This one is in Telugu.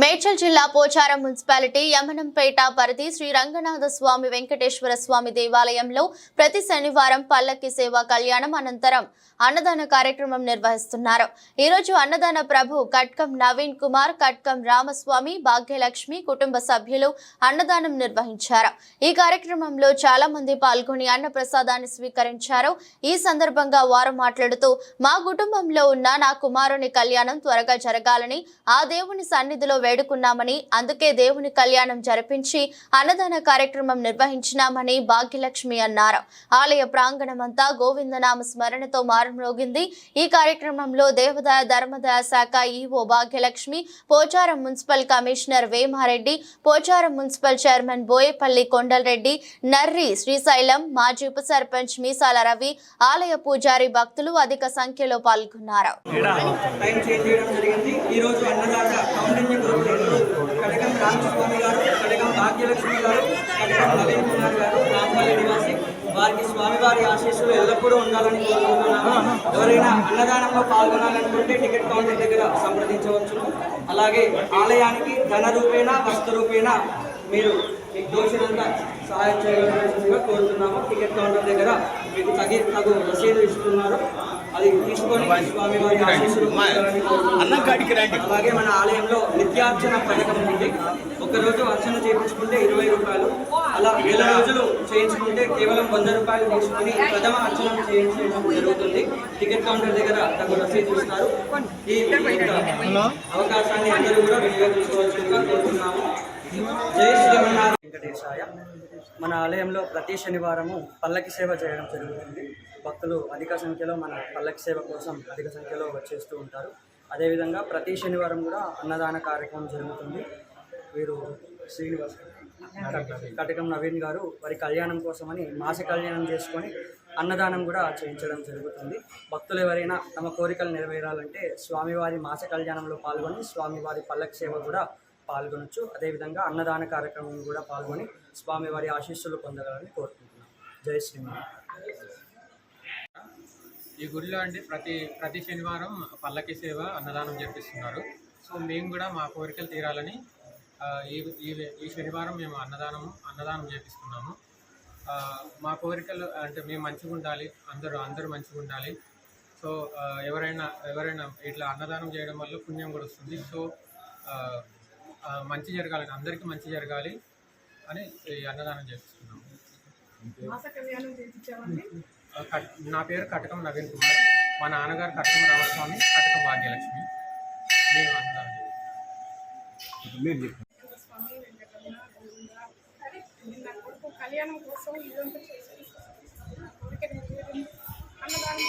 మేడ్చల్ జిల్లా పోచారం మున్సిపాలిటీ యమనంపేట పరిధి శ్రీ రంగనాథ స్వామి వెంకటేశ్వర స్వామి దేవాలయంలో ప్రతి శనివారం పల్లకి సేవ కళ్యాణం అనంతరం అన్నదాన కార్యక్రమం నిర్వహిస్తున్నారు. ఈ రోజు అన్నదాన ప్రభు కట్కం నవీన్ కుమార్, కట్కం రామస్వామి, భాగ్యలక్ష్మి కుటుంబ సభ్యులు అన్నదానం నిర్వహించారు. ఈ కార్యక్రమంలో చాలా మంది పాల్గొని అన్న ప్రసాదాన్ని స్వీకరించారు. ఈ సందర్భంగా వారు మాట్లాడుతూ, మా కుటుంబంలో ఉన్న నా కుమారుని కళ్యాణం త్వరగా జరగాలని ఆ దేవుని సన్నిధిలో వేడుకున్నామని, అందుకే దేవుని కళ్యాణం జరిపించి అన్నదాన కార్యక్రమం నిర్వహించినామని భాగ్యలక్ష్మి అన్నారు. ఆలయ ప్రాంగణమంతా గోవిందనామ స్మరణతో మారుమ్రోగింది. ఈ కార్యక్రమంలో దేవాదాయ ధర్మదాయ శాఖ EO Bhagyalakshmi, Pocharam municipal commissioner Vemareddy, Pocharam municipal chairman Boyepalli Kondal Reddy, Narri Srisailam, మాజీ ఉప సర్పంచ్ మీసాల రవి, ఆలయ పూజారి భక్తులు అధిక సంఖ్యలో పాల్గొన్నారు. కటకం రామస్వామి గారు, కటకం భాగ్యలక్ష్మి గారు, కటకం నవీన్ కుమార్ గారు, రాంపల్లి నివాసి, వారికి స్వామివారి ఆశీస్సులు ఎల్లప్పుడూ ఉండాలని కోరుకుంటున్నాను. ఎవరైనా అన్నదానంలో పాల్గొనాలనుకుంటే టికెట్ కౌంటర్ దగ్గర సంప్రదించవచ్చు. అలాగే ఆలయానికి ధన రూపేణ, వస్తు రూపేణ మీరు మీకు దోషినంత సహాయం చేయవలసిందిగా కోరుతున్నాము. టికెట్ కౌంటర్ దగ్గర మీకు తగు రసీదు ఇస్తున్నారు, అది తీసుకొని స్వామివారి ఆశీస్సులు పొందాలని కోరుతున్నాము. అలాగే మన ఆలయంలో నిత్యార్చన పథకం ఉంది. ఒకరోజు అర్చన చేయించుకుంటే 20 రూపాయలు, అలా 1000 రోజులు చేయించుకుంటే కేవలం 100 రూపాయలు తీసుకొని ప్రథమ అర్చన చేయించడం జరుగుతుంది. టికెట్ కౌంటర్ దగ్గర తగు రసీదు ఇస్తారు. ఈ అవకాశాన్ని అందరూ కూడా వినియోగించుకోవాల్సిందిగా కోరుతున్నాము. జై శ్రీమన్నారాయణ వెంకటేశాయ. మన ఆలయంలో ప్రతి శనివారము పల్లకి సేవ చేయడం జరుగుతుంది. భక్తులు అధిక సంఖ్యలో మన పల్లకి సేవ కోసం అధిక సంఖ్యలో వచ్చేస్తూ ఉంటారు. అదేవిధంగా ప్రతి శనివారం కూడా అన్నదాన కార్యక్రమం జరుగుతుంది. వీరు శ్రీనివాస్ కటకం నవీన్ గారు వారి కళ్యాణం కోసమని మాస కళ్యాణం చేసుకొని అన్నదానం కూడా చేయించడం జరుగుతుంది. భక్తులు ఎవరైనా తమ కోరికలు నెరవేరాలంటే స్వామివారి మాస కళ్యాణంలో పాల్గొని స్వామివారి పల్లకి సేవ కూడా పాల్గొనవచ్చు. అదేవిధంగా అన్నదాన కార్యక్రమం కూడా పాల్గొని స్వామివారి ఆశీస్సులు పొందగలని కోరుకుంటున్నాం. జై శ్రీమన్నారాయణ. ఈ గుడిలో అండి ప్రతి శనివారం పల్లకి సేవ అన్నదానం జరిపిస్తున్నారు. సో మేము కూడా మా కోరికలు తీరాలని ఈ శనివారం మేము అన్నదానం చేపిస్తున్నాము. మా కోరికలు అంటే మేము మంచిగా ఉండాలి, అందరూ మంచిగా ఉండాలి. సో ఎవరైనా ఇట్లా అన్నదానం చేయడం వల్ల పుణ్యం కూడా వస్తుంది. సో మంచి జరగాలని, అందరికీ మంచి జరగాలి అని ఈ అన్నదానం చేపిస్తున్నాము. నా పేరు కటకం నవీన్ కుమార్, మా నాన్నగారు కటకం రామస్వామి, కటకం భాగ్యలక్ష్మి. మేము అన్నదానం కళ్యాణం కోసం అన్నదానం